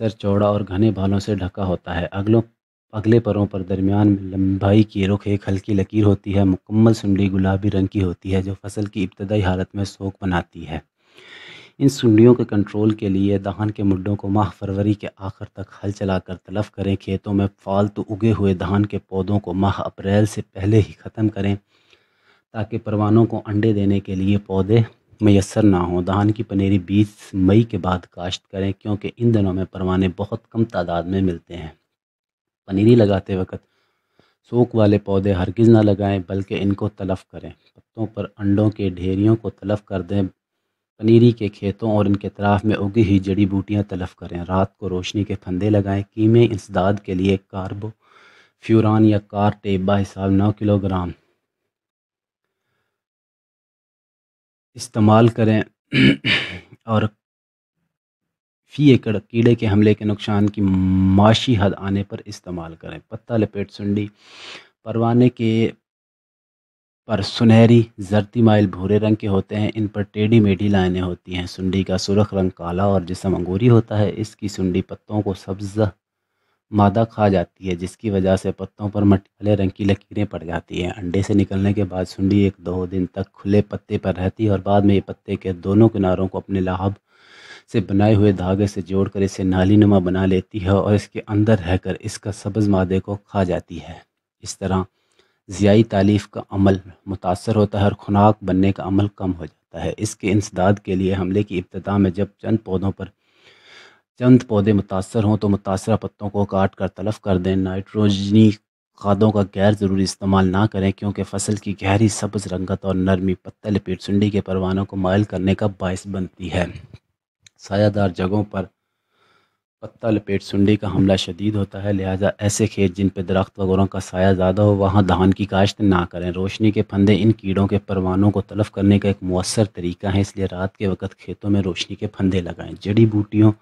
سر چوڑا اور گھنے بالوں سے ڈھکا ہوتا ہے۔ اگلے پروں پر درمیان میں لمبائی کی رخ ایک ہلکی لکیر ہوتی ہے۔ مکمل سنڈی گلابی رنگ کی ہوتی ہے جو فصل کی ابتدائی حالت میں سوک بناتی ہے۔ ان سنڈیوں کے کنٹرول کے لیے دھان کے مڈوں کو ماہ فروری کے آخر تک ہل چلا کر تلف کریں۔ کھیتوں میں فالتو اگے ہوئے دھان کے پودوں کو ماہ اپریل سے پہلے ہی ختم کریں تاکہ پروانوں کو انڈے دینے کے لیے پودے میسر نہ ہوں۔ دھان کی پنیری 20 مئی کے بعد کاشت کریں کیونکہ ان دنوں میں پروانے بہت کم تعداد میں ملتے ہیں۔ پنیری لگاتے وقت سوک والے پودے ہرگز نہ لگائیں بلکہ ان کو تلف کریں۔ پتوں پر انڈوں کے ڈھیریوں کو تلف کر دیں۔ پنیری کے کھیتوں اور ان کے اطراف میں اگی ہوئی جڑی بوٹیاں تلف کریں۔ رات کو روشنی کے پھندے لگائیں۔ کیمیائی انسداد کے لیے کاربو فیوران یا کارٹیپ بحساب 9 کلو گرام استعمال کریں اور فی ایکڑ کیڑے کے حملے کے نقصان کی معاشی حد آنے پر استعمال کریں۔ پتہ لپیٹ سنڈی پروانے کے پر سنہری زرتی مائل بھورے رنگ کے ہوتے ہیں۔ ان پر ٹیڑھی میڑھی لائنیں ہوتی ہیں۔ سنڈی کا سرخ رنگ کالا اور جسم انگوری ہوتا ہے۔ اس کی سنڈی پتوں کو سبز مادہ کھا جاتی ہے جس کی وجہ سے پتوں پر مٹیالے رنگ کی لکیریں پڑ جاتی ہیں۔ انڈے سے نکلنے کے بعد سنڈی 1-2 دن تک کھلے پتے پر رہتی ہے اور بعد میں یہ پتے کے دونوں کناروں کو اپنے لعاب سے بنائے ہوئے دھاگے سے جوڑ کر اسے نالی نما بنا لیتی ہے اور اس کے اندر رہ کر اس کا سبز مادے کو کھا جاتی ہے۔ اس طرح ضیائی تالیف کا عمل متاثر ہوتا ہے اور خناک بننے کا عمل کم ہو جاتا ہے۔ اس کے انسداد کے لیے حملے کی ابتدا میں جب چند پودے متاثر ہوں تو متاثرہ پتوں کو کاٹ کر تلف کر دیں۔ نائٹروجنی کھادوں کا غیر ضروری استعمال نہ کریں کیونکہ فصل کی گہری سبز رنگت اور نرمی پتہ لپیٹ سنڈی کے پروانوں کو مائل کرنے کا باعث بنتی ہے۔ سایہ دار جگہوں پر پتہ لپیٹ سنڈی کا حملہ شدید ہوتا ہے، لہٰذا ایسے کھیت جن پہ درخت وغیرہ کا سایہ زیادہ ہو وہاں دھان کی کاشت نہ کریں۔ روشنی کے پھندے ان کیڑوں کے پروانوں کو تلف کرنے کا ایک مؤثر طریقہ ہے، اس لیے رات کے وقت کھیتوں میں روشنی کے پھندے لگائیں۔ جڑی بوٹیوں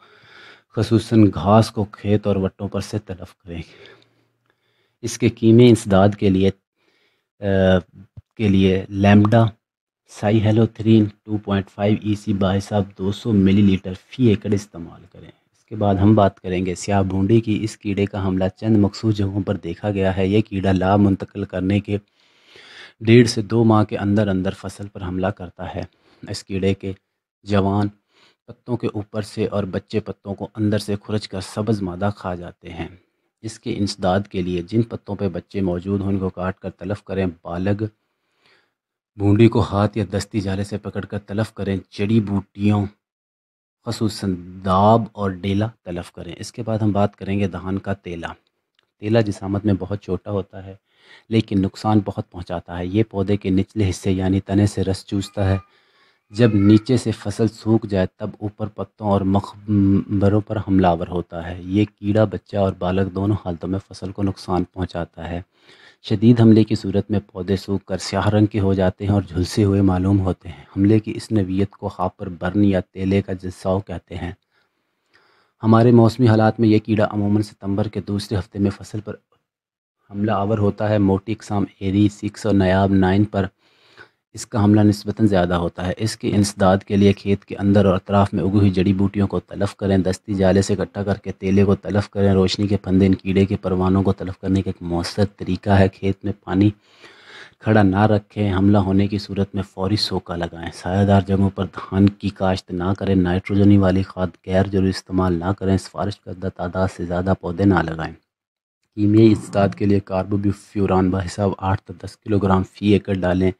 خصوصاً گھاس کو کھیت اور وٹوں پر سے تلف کریں۔ اس کے کیمیائی انسداد کے لیے لیمڈا سائی ہیلوتھرین 2.5 EC بحساب 200 ملی لیٹر فی ایکڑ استعمال کریں۔ اس کے بعد ہم بات کریں گے سیاہ بھونڈی کی۔ اس کیڑے کا حملہ چند مخصوص جگہوں پر دیکھا گیا ہے۔ یہ کیڑا لعاب منتقل کرنے کے 1.5 سے 2 ماہ کے اندر فصل پر حملہ کرتا ہے۔ اس کیڑے کے جوان پتوں کے اوپر سے اور بچے پتوں کو اندر سے کھرچ کر سبز مادہ کھا جاتے ہیں۔ اس کے انسداد کے لیے جن پتوں پہ بچے موجود ہوں ان کو کاٹ کر تلف کریں۔ بالغ بھونڈی کو ہاتھ یا دستی جالے سے پکڑ کر تلف کریں۔ جڑی بوٹیوں خصوصاً داب اور ڈیلا تلف کریں۔ اس کے بعد ہم بات کریں گے دھان کا تیلا۔ تیلا جسامت میں بہت چھوٹا ہوتا ہے لیکن نقصان بہت پہنچاتا ہے۔ یہ پودے کے نچلے حصے یعنی تنے سے رس چوستا ہے۔ جب نیچے سے فصل سوکھ جائے تب اوپر پتوں اور مخبروں پر حملہ آور ہوتا ہے۔ یہ کیڑا بچہ اور بالغ دونوں حالتوں میں فصل کو نقصان پہنچاتا ہے۔ شدید حملے کی صورت میں پودے سوکھ کر سیاہ رنگ کے ہو جاتے ہیں اور جھلسے ہوئے معلوم ہوتے ہیں۔ حملے کی اس نوعیت کو ہاپر برن یا تیلے کا جزاؤ کہتے ہیں۔ ہمارے موسمی حالات میں یہ کیڑا عموماً ستمبر کے دوسرے ہفتے میں فصل پر حملہ آور ہوتا ہے۔ موٹی اقسام ایری 6 اور نایاب 9 پر اس کا حملہ نسبتاً زیادہ ہوتا ہے۔ اس کے انسداد کے لیے کھیت کے اندر اور اطراف میں اگی ہوئی جڑی بوٹیوں کو تلف کریں۔ دستی جالے سے اکٹھا کر کے تیلے کو تلف کریں۔ روشنی کے پھندے ان کیڑے کے پروانوں کو تلف کرنے کا ایک مؤثر طریقہ ہے۔ کھیت میں پانی کھڑا نہ رکھیں۔ حملہ ہونے کی صورت میں فوری سوکا لگائیں۔ سایہ دار جگہوں پر دھان کی کاشت نہ کریں۔ نائٹروجنی والی کھاد غیر ضروری استعمال نہ کریں۔ سفارش کردہ تعداد سے زیادہ پودے نہ لگائیں۔ کیمیائی انسداد کے لیے کاربو فیوران بحساب 8 سے 10 کلو گرام فی ایکڑ ڈالیں۔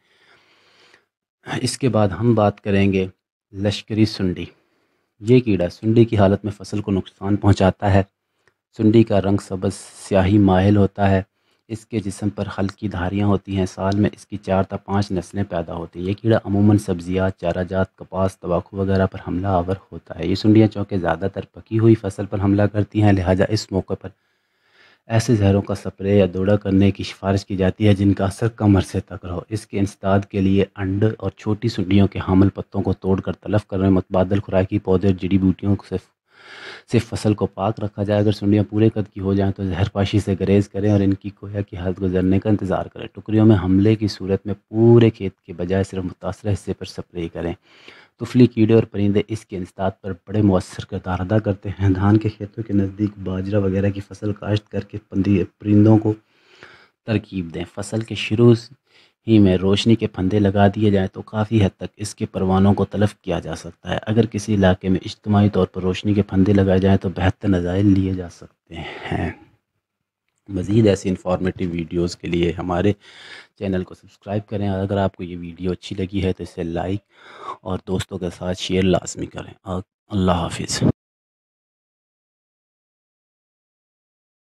اس کے بعد ہم بات کریں گے لشکری سنڈی۔ یہ کیڑا سنڈی کی حالت میں فصل کو نقصان پہنچاتا ہے۔ سنڈی کا رنگ سبز سیاہی مائل ہوتا ہے۔ اس کے جسم پر ہلکی دھاریاں ہوتی ہیں۔ سال میں اس کی 4 سے 5 نسلیں پیدا ہوتی ہیں۔ یہ کیڑا عموماً سبزیات، چارہ جات، کپاس، تمباکو وغیرہ پر حملہ آور ہوتا ہے۔ یہ سنڈیاں چونکہ زیادہ تر پکی ہوئی فصل پر حملہ کرتی ہیں لہٰذا اس موقع پر ایسے زہروں کا سپرے یا دوڑا کرنے کی سفارش کی جاتی ہے جن کا اثر کم عرصے تک رہو۔ اس کے انسداد کے لیے انڈ اور چھوٹی سنڈیوں کے حامل پتوں کو توڑ کر تلف کرنے، متبادل خوراکی پودے اور جڑی بوٹیوں سے فصل کو پاک رکھا جائے۔ اگر سنڈیاں پورے قد کی ہو جائیں تو زہر پاشی سے گریز کریں اور ان کی کویا کی حد گزرنے کا انتظار کریں۔ ٹکریوں میں حملے کی صورت میں پورے کھیت کے بجائے صرف متاثرہ حصے پر سپرے کریں۔ طفیلی کیڑے اور پرندے اس کے انسداد پر بڑے مؤثر کردار ادا کرتے ہیں۔ دھان کے کھیتوں کے نزدیک باجرہ وغیرہ کی فصل کاشت کر کے پرندوں کو ترکیب دیں۔ فصل کے شروع ہی میں روشنی کے پھندے لگا دیے جائیں تو کافی حد تک اس کے پروانوں کو تلف کیا جا سکتا ہے۔ اگر کسی علاقے میں اجتماعی طور پر روشنی کے پھندے لگائے جائیں تو بہتر نتائج لیے جا سکتے ہیں۔ مزید ایسی انفارمیٹیو ویڈیوز کے لیے ہمارے چینل کو سبسکرائب کریں، اور اگر آپ کو یہ ویڈیو اچھی لگی ہے تو اسے لائک اور دوستوں کے ساتھ شیئر لازمی کریں۔ اللہ حافظ۔